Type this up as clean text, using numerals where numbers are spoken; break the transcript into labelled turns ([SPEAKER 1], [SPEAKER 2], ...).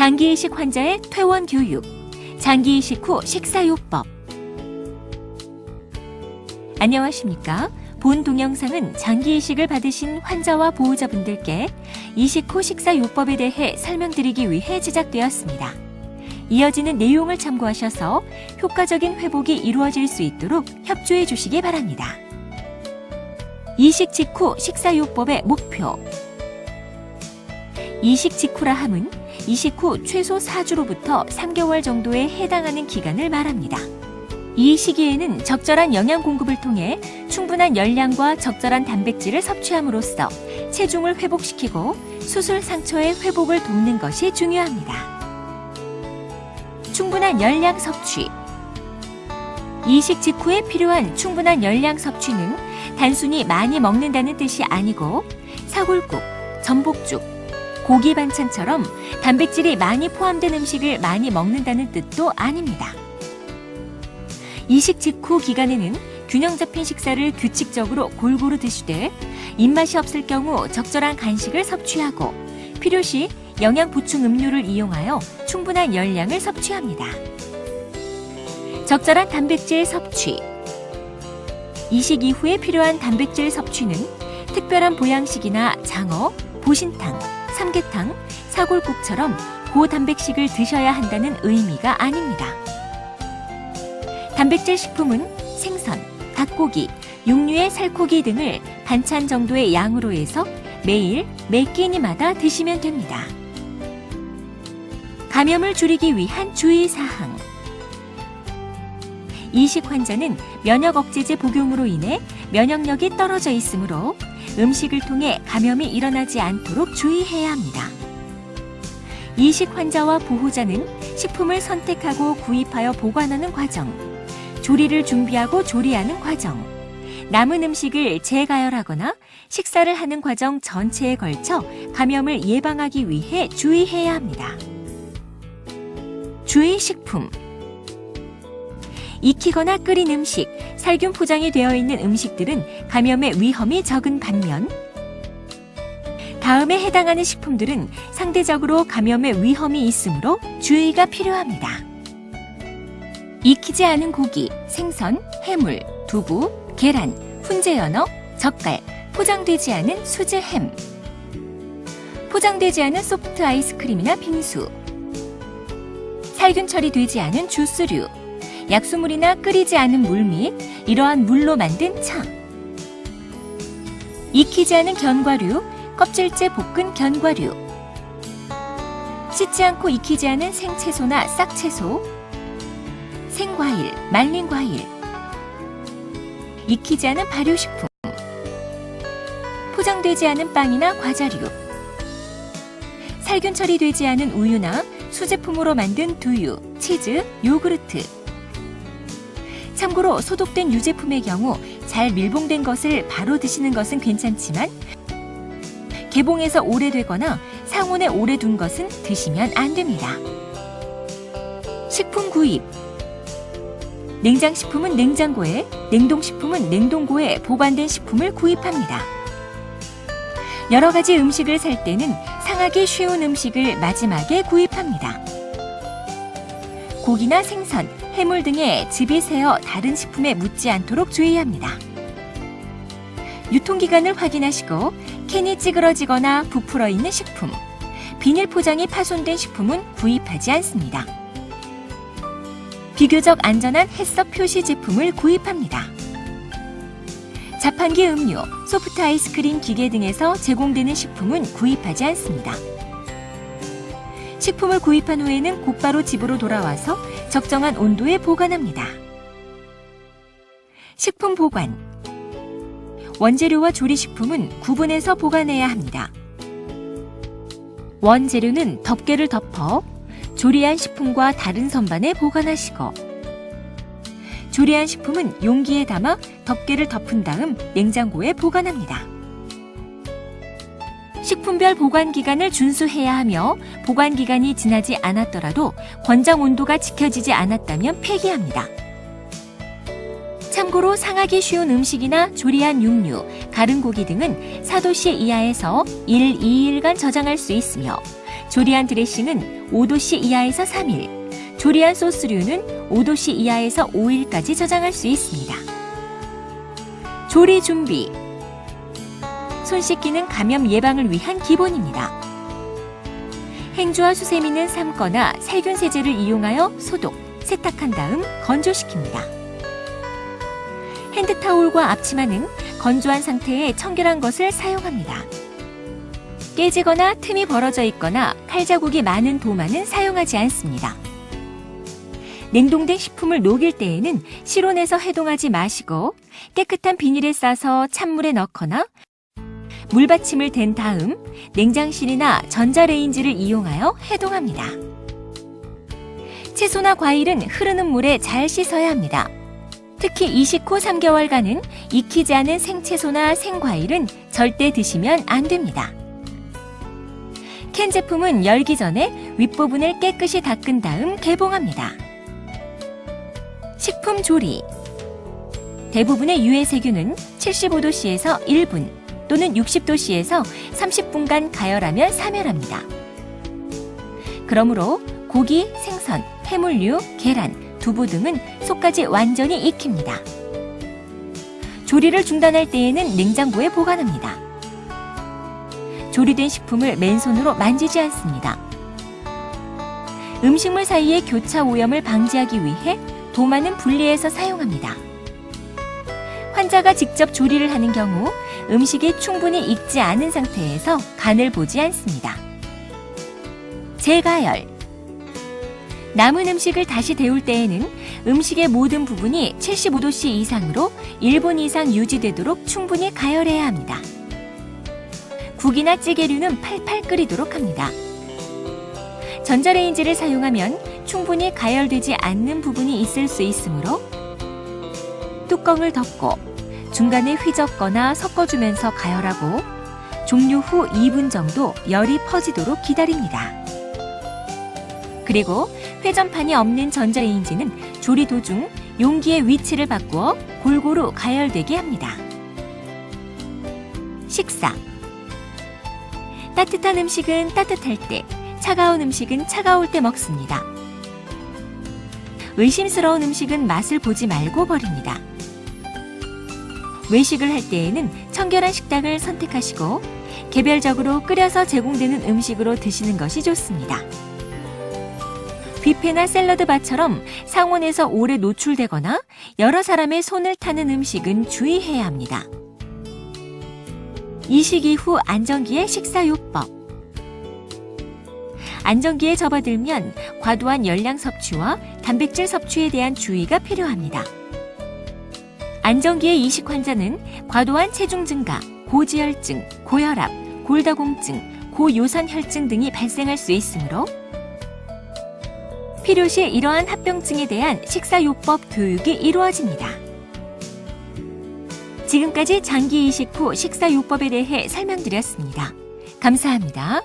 [SPEAKER 1] 장기이식 환자의 퇴원 교육, 장기이식 후 식사요법. 안녕하십니까? 본 동영상은 장기이식을 받으신 환자와 보호자분들께 이식 후 식사요법에 대해 설명드리기 위해 제작되었습니다. 이어지는 내용을 참고하셔서 효과적인 회복이 이루어질 수 있도록 협조해 주시기 바랍니다. 이식 직후 식사요법의 목표. 이식 직후라 함은 이식 후 최소 4주로부터 3개월 정도에 해당하는 기간을 말합니다. 이 시기에는 적절한 영양 공급을 통해 충분한 열량과 적절한 단백질을 섭취함으로써 체중을 회복시키고 수술 상처의 회복을 돕는 것이 중요합니다. 충분한 열량 섭취. 이식 직후에 필요한 충분한 열량 섭취는 단순히 많이 먹는다는 뜻이 아니고 사골국, 전복죽, 고기 반찬처럼 단백질이 많이 포함된 음식을 많이 먹는다는 뜻도 아닙니다. 이식 직후 기간에는 균형 잡힌 식사를 규칙적으로 골고루 드시되 입맛이 없을 경우 적절한 간식을 섭취하고 필요시 영양 보충 음료를 이용하여 충분한 열량을 섭취합니다. 적절한 단백질 섭취. 이식 이후에 필요한 단백질 섭취는 특별한 보양식이나 장어, 보신탕, 삼계탕, 사골국처럼 고단백식을 드셔야 한다는 의미가 아닙니다. 단백질 식품은 생선, 닭고기, 육류의 살코기 등을 반찬 정도의 양으로 해서 매일 매 끼니마다 드시면 됩니다. 감염을 줄이기 위한 주의사항. 이식 환자는 면역 억제제 복용으로 인해 면역력이 떨어져 있으므로 음식을 통해 감염이 일어나지 않도록 주의해야 합니다. 이식 환자와 보호자는 식품을 선택하고 구입하여 보관하는 과정, 조리를 준비하고 조리하는 과정, 남은 음식을 재가열하거나 식사를 하는 과정 전체에 걸쳐 감염을 예방하기 위해 주의해야 합니다. 주의 식품. 익히거나 끓인 음식, 살균 포장이 되어 있는 음식들은 감염의 위험이 적은 반면 다음에 해당하는 식품들은 상대적으로 감염의 위험이 있으므로 주의가 필요합니다. 익히지 않은 고기, 생선, 해물, 두부, 계란, 훈제 연어, 젓갈, 포장되지 않은 수제 햄, 포장되지 않은 소프트 아이스크림이나 빙수, 살균 처리되지 않은 주스류, 약수물이나 끓이지 않은 물 및 이러한 물로 만든 차, 익히지 않은 견과류, 껍질째 볶은 견과류, 씻지 않고 익히지 않은 생채소나 싹채소, 생과일, 말린 과일, 익히지 않은 발효식품, 포장되지 않은 빵이나 과자류, 살균 처리되지 않은 우유나 수제품으로 만든 두유, 치즈, 요구르트. 참고로 소독된 유제품의 경우 잘 밀봉된 것을 바로 드시는 것은 괜찮지만 개봉해서 오래되거나 상온에 오래 둔 것은 드시면 안 됩니다. 식품 구입. 냉장식품은 냉장고에, 냉동식품은 냉동고에 보관된 식품을 구입합니다. 여러 가지 음식을 살 때는 상하기 쉬운 음식을 마지막에 구입합니다. 고기나 생선, 해물 등의 즙이 새어 다른 식품에 묻지 않도록 주의합니다. 유통기간을 확인하시고 캔이 찌그러지거나 부풀어 있는 식품, 비닐 포장이 파손된 식품은 구입하지 않습니다. 비교적 안전한 햇섭 표시 제품을 구입합니다. 자판기 음료, 소프트 아이스크림 기계 등에서 제공되는 식품은 구입하지 않습니다. 식품을 구입한 후에는 곧바로 집으로 돌아와서 적정한 온도에 보관합니다. 식품 보관. 원재료와 조리식품은 구분해서 보관해야 합니다. 원재료는 덮개를 덮어 조리한 식품과 다른 선반에 보관하시고 조리한 식품은 용기에 담아 덮개를 덮은 다음 냉장고에 보관합니다. 식품별 보관 기간을 준수해야 하며 보관 기간이 지나지 않았더라도 권장 온도가 지켜지지 않았다면 폐기합니다. 참고로 상하기 쉬운 음식이나 조리한 육류, 가른 고기 등은 4도씨 이하에서 1, 2일간 저장할 수 있으며 조리한 드레싱은 5도씨 이하에서 3일, 조리한 소스류는 5도씨 이하에서 5일까지 저장할 수 있습니다. 조리 준비. 손 씻기는 감염 예방을 위한 기본입니다. 행주와 수세미는 삶거나 살균 세제를 이용하여 소독, 세탁한 다음 건조시킵니다. 핸드타올과 앞치마는 건조한 상태에 청결한 것을 사용합니다. 깨지거나 틈이 벌어져 있거나 칼자국이 많은 도마는 사용하지 않습니다. 냉동된 식품을 녹일 때에는 실온에서 해동하지 마시고 깨끗한 비닐에 싸서 찬물에 넣거나 물받침을 댄 다음 냉장실이나 전자레인지를 이용하여 해동합니다. 채소나 과일은 흐르는 물에 잘 씻어야 합니다. 특히 이식 후 3개월간은 익히지 않은 생채소나 생과일은 절대 드시면 안 됩니다. 캔 제품은 열기 전에 윗부분을 깨끗이 닦은 다음 개봉합니다. 식품 조리. 대부분의 유해 세균은 75도씨에서 1분 또는 60도씨에서 30분간 가열하면 사멸합니다. 그러므로 고기, 생선, 해물류, 계란, 두부 등은 속까지 완전히 익힙니다. 조리를 중단할 때에는 냉장고에 보관합니다. 조리된 식품을 맨손으로 만지지 않습니다. 음식물 사이의 교차 오염을 방지하기 위해 도마는 분리해서 사용합니다. 환자가 직접 조리를 하는 경우 음식이 충분히 익지 않은 상태에서 간을 보지 않습니다. 재가열. 남은 음식을 다시 데울 때에는 음식의 모든 부분이 75도씨 이상으로 1분 이상 유지되도록 충분히 가열해야 합니다. 국이나 찌개류는 팔팔 끓이도록 합니다. 전자레인지를 사용하면 충분히 가열되지 않는 부분이 있을 수 있으므로 뚜껑을 덮고 중간에 휘젓거나 섞어주면서 가열하고 종료 후 2분 정도 열이 퍼지도록 기다립니다. 그리고 회전판이 없는 전자레인지는 조리 도중 용기의 위치를 바꾸어 골고루 가열되게 합니다. 식사. 따뜻한 음식은 따뜻할 때, 차가운 음식은 차가울 때 먹습니다. 의심스러운 음식은 맛을 보지 말고 버립니다. 외식을 할 때에는 청결한 식당을 선택하시고 개별적으로 끓여서 제공되는 음식으로 드시는 것이 좋습니다. 뷔페나 샐러드 바처럼 상온에서 오래 노출되거나 여러 사람의 손을 타는 음식은 주의해야 합니다. 이식 이후 안정기의 식사요법. 안정기에 접어들면 과도한 열량 섭취와 단백질 섭취에 대한 주의가 필요합니다. 안정기의 이식 환자는 과도한 체중 증가, 고지혈증, 고혈압, 골다공증, 고요산혈증 등이 발생할 수 있으므로 필요시 이러한 합병증에 대한 식사요법 교육이 이루어집니다. 지금까지 장기 이식 후 식사요법에 대해 설명드렸습니다. 감사합니다.